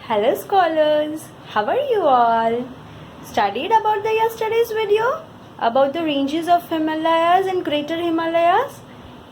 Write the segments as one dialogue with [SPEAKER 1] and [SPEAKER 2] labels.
[SPEAKER 1] Hello scholars, how are you all? Studied about the yesterday's video? About the ranges of Himalayas and Greater Himalayas?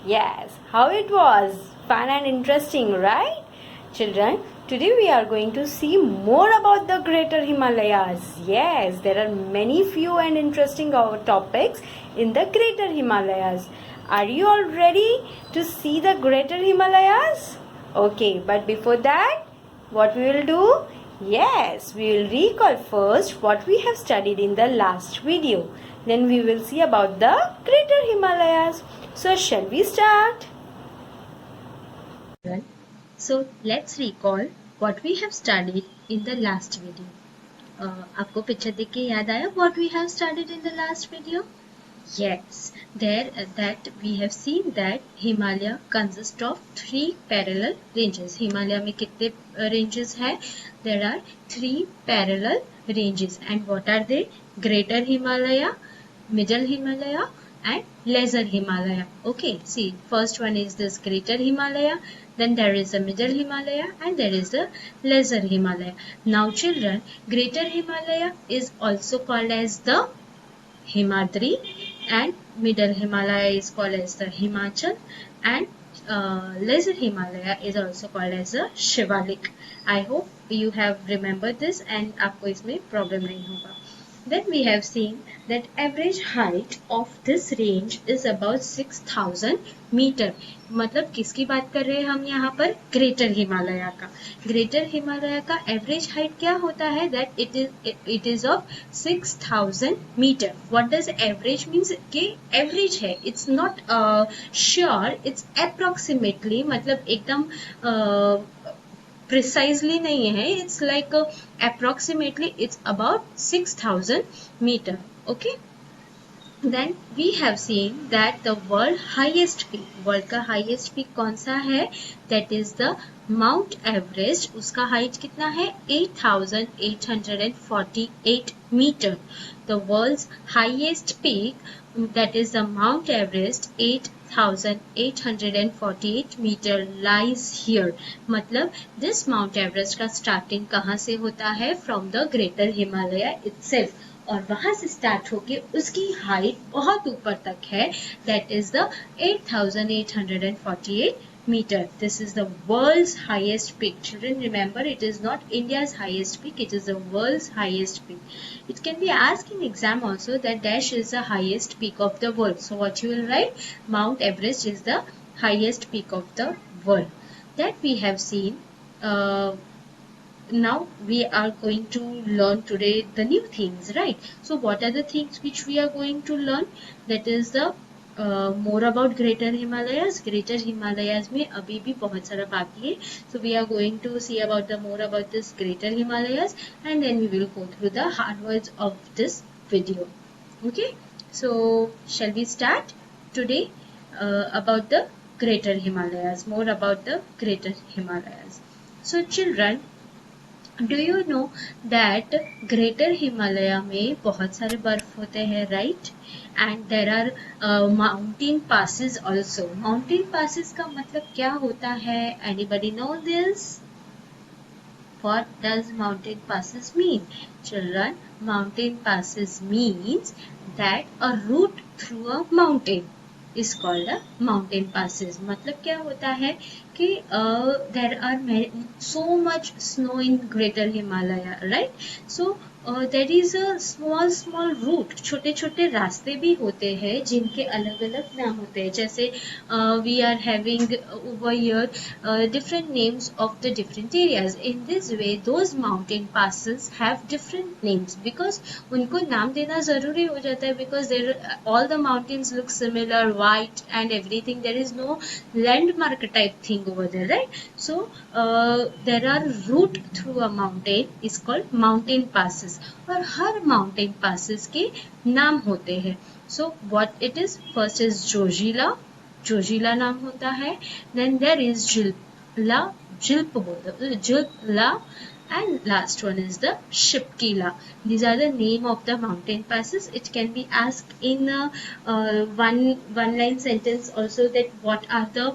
[SPEAKER 1] Yes, how it was? Fun and interesting, right? Children, today we are going to see more about the Greater Himalayas. Yes, there are many few and interesting topics in the Greater Himalayas. Are you all ready to see the Greater Himalayas? Okay, but before that, what we will do? Yes, we will recall first what we have studied in the last video. Then we will see about the Greater Himalayas. So shall we start?
[SPEAKER 2] So let's recall what we have studied in the last video. आपको picture देख के याद आया what we have studied in the last video? Yes, there that we have seen that Himalaya consists of 3 parallel ranges. Himalaya में कितने ranges है? There are 3 parallel ranges. And what are they? Greater Himalaya, Middle Himalaya and Lesser Himalaya. Okay, see, first one is this Greater Himalaya, then there is the Middle Himalaya and there is the Lesser Himalaya. Now children, Greater Himalaya is also called as the Himadri and Middle Himalaya is called as the Himachal and Lesser Himalaya is also called as the Shivalik. I hope you have remembered this and आपको इसमें problem नहीं होगा. Then we have seen that average height of this range is about 6,000 meter. मतलब किसकी बात कर रहे हैं हम यहाँ पर? ग्रेटर हिमालय का. ग्रेटर हिमालय का एवरेज हाइट क्या होता है? That it is of 6,000 metre. What does average means? कि एवरेज है, it's not sure, it's approximately, मतलब एकदम precisely नहीं है. It's like approximately it's about 6,000 meter. Okay. Then we have seen that the world highest peak, world का highest peak कौन सा है? That is the Mount Everest. उसका height कितना है? 8,848 meter. The world's highest peak, that is the Mount Everest, 8,848 meter lies here. मतलब this Mount Everest का starting कहाँ से होता है? From the Greater Himalaya itself. और वहां से स्टार्ट होके उसकी हाइट बहुत ऊपर तक है. That is the 8,848 meter. This is the world's highest peak. Children, remember, it is not India's highest peak, it is the world's highest peak. It can be asked in exam also that dash is the highest peak of the world. So what you will write? Mount Everest is the highest peak of the world. That we have seen. Now we are going to learn today the new things, right? So what are the things which we are going to learn? That is the more about Greater Himalayas. Greater Himalayas में अभी भी बहुत सारा बाकी है. So we are going to see about the more about this Greater Himalayas and then we will go through the hard words of this video. Okay, so shall we start today about the Greater Himalayas, more about the Greater Himalayas. So children, do you know that Greater Himalaya में बहुत सारे बर्फ होते हैं, right? And there are mountain passes also. Mountain passes का मतलब क्या होता है? Anybody know this? What does mountain passes mean? Children, mountain passes means that a route through a mountain is called a mountain passes. मतलब क्या होता है कि there are so much snow in Greater Himalaya, right? So there is a small route, छोटे छोटे रास्ते भी होते हैं जिनके अलग अलग नाम होते हैं. जैसे we are having over here different names of the different areas. In this way those mountain passes have different names because उनको नाम देना जरूरी हो जाता है because all the mountains look similar, white and everything. There is no landmark type thing over there, right? So there are route through a mountain is called mountain passes. और हर mountain passes के नाम होते हैं. So what it is? First is Zoji La नाम होता है. Then there is जिल्पला and last one is the Shipkila. These are the name of the mountain passes. It can be asked in one line sentence also, that what are the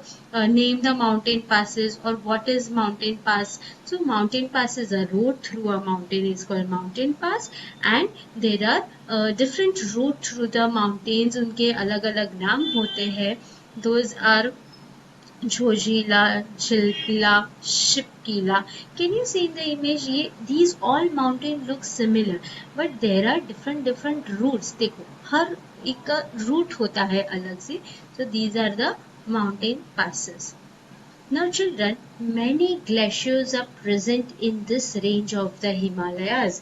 [SPEAKER 2] name the mountain passes, or what is mountain pass. So mountain pass is a road through a mountain, is called mountain pass, and there are different route through the mountains. उनके अलग अलग नाम होते हैं. Those are Jojila, Chilpila, Shipkila. Can you see in the image? These all mountains look similar, but there are different routes. देखो, हर एक का route होता है अलग से. So these are the mountain passes. Now children, many glaciers are present in this range of the Himalayas.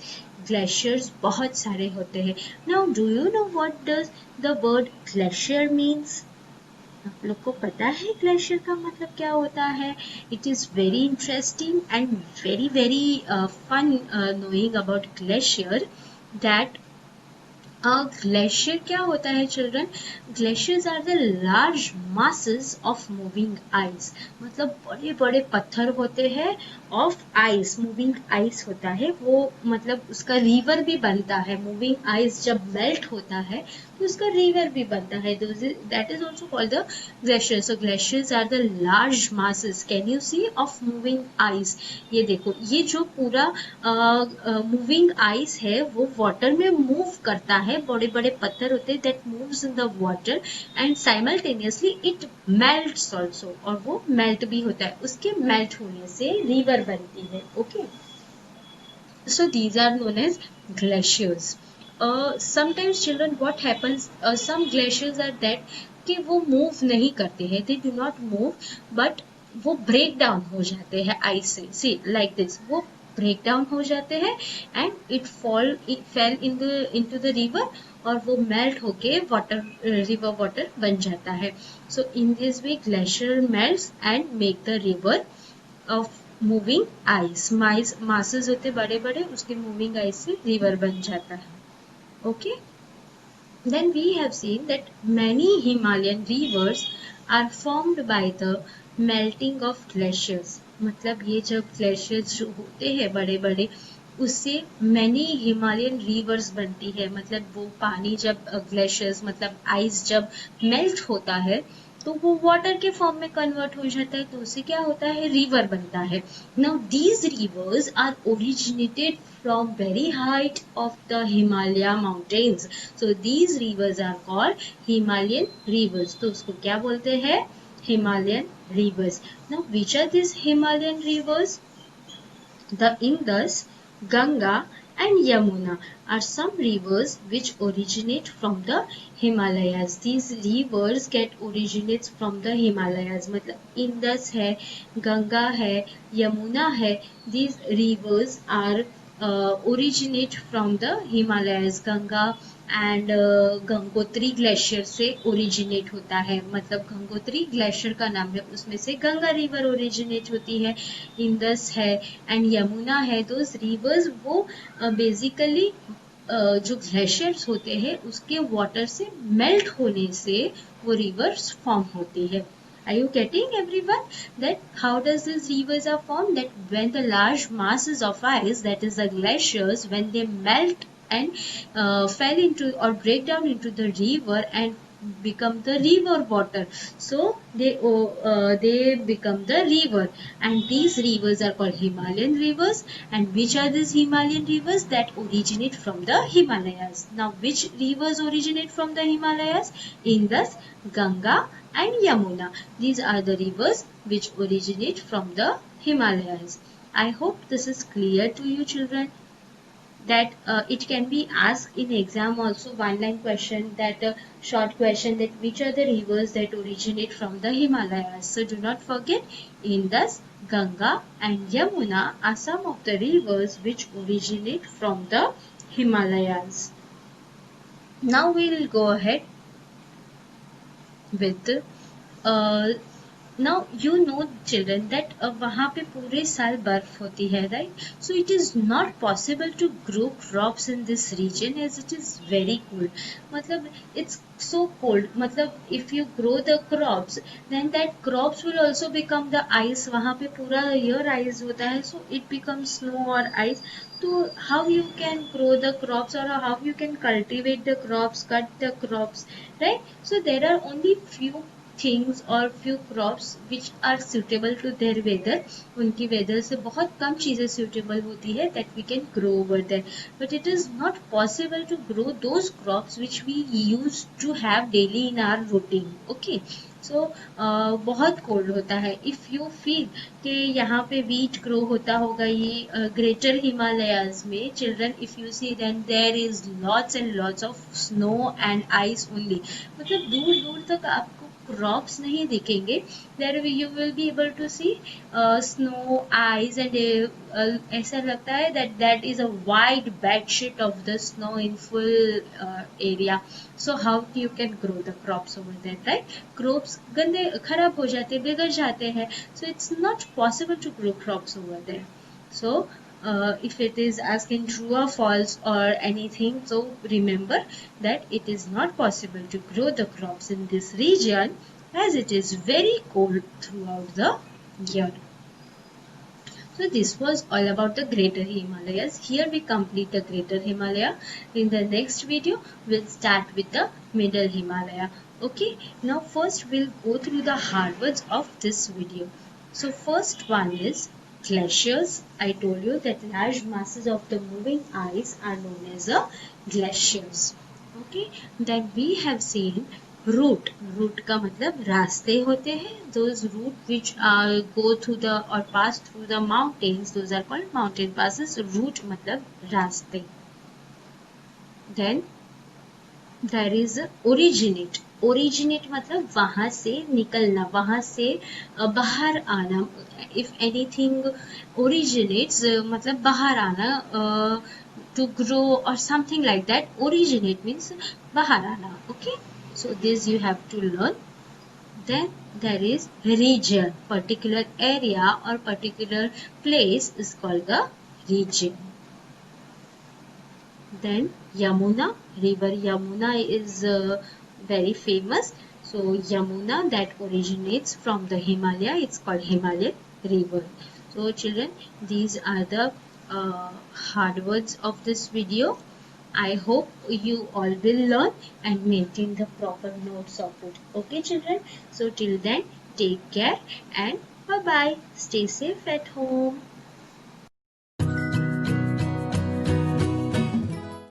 [SPEAKER 2] Glaciers बहुत सारे होते हैं. Now do you know what does the word glacier means? आप लोग को पता है ग्लेशियर का मतलब क्या होता है? It is very interesting and very fun knowing about glacier. That glacier क्या होता है children? Glaciers are the large masses of moving ice. मतलब बड़े बड़े पत्थर होते हैं ऑफ आइस. मूविंग आइस होता है वो, मतलब उसका रिवर भी बनता है. मूविंग आइस जब मेल्ट होता है तो उसका रिवर भी बनता है. That is also called the glacier. So glaciers are the large masses, can you see, of moving ice. ये देखो, ये जो पूरा मूविंग आइस है वो वाटर में मूव करता है. बड़े बड़े पत्थर होते हैं that moves in the water and simultaneously it melts also, और वो मेल्ट भी होता है. उसके मेल्ट होने से रिवर बनती है. Okay, so these are known as glaciers. sometimes children what happens, some glaciers are that कि वो मूव नहीं करते हैं, they do not move, but वो ब्रेक डाउन हो जाते हैं आइस से. सी लाइक दिस, वो ब्रेक डाउन हो जाते हैं and it fail into the river, और वो मेल्ट होके वाटर, रिवर वाटर बन जाता है. So in this way glacier melts and make the river of moving ice. Masses होते बड़े बड़े, उसके मूविंग आइस से रिवर बन जाता है. Okay, then we have seen that many Himalayan rivers are formed by the melting of glaciers. मतलब ये जब glaciers जो होते हैं बड़े बड़े, उससे many Himalayan rivers बनती है. मतलब वो पानी जब glaciers मतलब आइस जब मेल्ट होता है तो वो वाटर के फॉर्म में कन्वर्ट हो जाता है, तो उससे क्या होता है, रिवर बनता है. Now these rivers are originated from very height of the Himalaya mountains. So these rivers are called Himalayan rivers. तो उसको क्या बोलते हैं? Himalayan rivers. Now which are these Himalayan rivers? The Indus, Ganga and Yamuna are some rivers which originate from the Himalayas. These rivers get originates from the Himalayas. मतलब Indus है, Ganga है, Yamuna है. These rivers are originate from the Himalayas. Ganga and Gangotri glacier से originate होता है. मतलब Gangotri glacier का नाम है, उसमें से गंगा रिवर ओरिजिनेट होती है. इंदस है एंड यमुना है. दोज रिवर्स वो बेसिकली जो ग्लेशियर्स होते हैं उसके वाटर से मेल्ट होने से वो रिवर्स फॉर्म होती है. Are you getting everyone that how does these rivers are formed? That when the large masses of ice, that is the glaciers, when they melt and fell into or break down into the river and become the river water, so they become the river, and these rivers are called Himalayan rivers. And which are these Himalayan rivers? That originate from the Himalayas. Now which rivers originate from the Himalayas? Indus, Ganga and Yamuna. These are the rivers which originate from the Himalayas. I hope this is clear to you children, that it can be asked in exam also, one line question, that short question, that which are the rivers that originate from the Himalayas. So do not forget, Indus, Ganga and Yamuna are some of the rivers which originate from the Himalayas. Now we will go ahead with now you know children that वहाँ पे पूरे साल बर्फ होती है, right? So it is not possible to grow crops in this region as it is very cold. मतलब it's so cold. मतलब if you grow the crops, then that crops will also become the ice. वहाँ पे पूरा year ice होता है, so it becomes snow or ice. So how you can grow the crops or how you can cultivate the crops, cut the crops, right? So there are only few things और few crops which are suitable to their weather. उनकी weather से बहुत कम चीज़ें suitable होती है that we can grow over there. But it is not possible to grow those crops which we used to have daily in our routine. Okay. So बहुत cold होता है. If you feel कि यहाँ पे wheat grow होता होगा ये greater Himalayas में, children, if you see then there is lots and lots of snow and ice only. मतलब दूर दूर तक आपको crops नहीं दिखेंगे. There you will be able to see snow, ice and ऐसा लगता है that is a wide bed sheet of the snow in full area. So how you can grow the crops over there, right? Crops गंदे खराब हो जाते, बिगड़ जाते हैं. So it's not possible to grow crops over there. So if it is asking true or false or anything, so remember that it is not possible to grow the crops in this region as it is very cold throughout the year. So this was all about the Greater Himalayas. Here we complete the Greater Himalaya. In the next video, we'll start with the Middle Himalaya. Okay, now first we'll go through the hard words of this video. So first one is glaciers. I told you that large masses of the moving ice are known as glaciers. Okay, then we have seen route. Route का मतलब रास्ते होते हैं. Those route which go through the or pass through the mountains, those are called mountain passes. Route मतलब रास्ते. Then there is originate. Originate मतलब वहाँ से निकलना, वहाँ से बाहर आना. If anything originates मतलब बाहर आना, to grow or something like that. Originate means बाहर आना. Okay, so this you have to learn. Then there is region. Particular area or particular place is called the region. Then Yamuna, river Yamuna is very famous. So Yamuna that originates from the Himalaya, it's called Himalayan river. So children, these are the hard words of this video. I hope you all will learn and maintain the proper notes of it. Okay children, so till then take care and bye bye. Stay safe at home.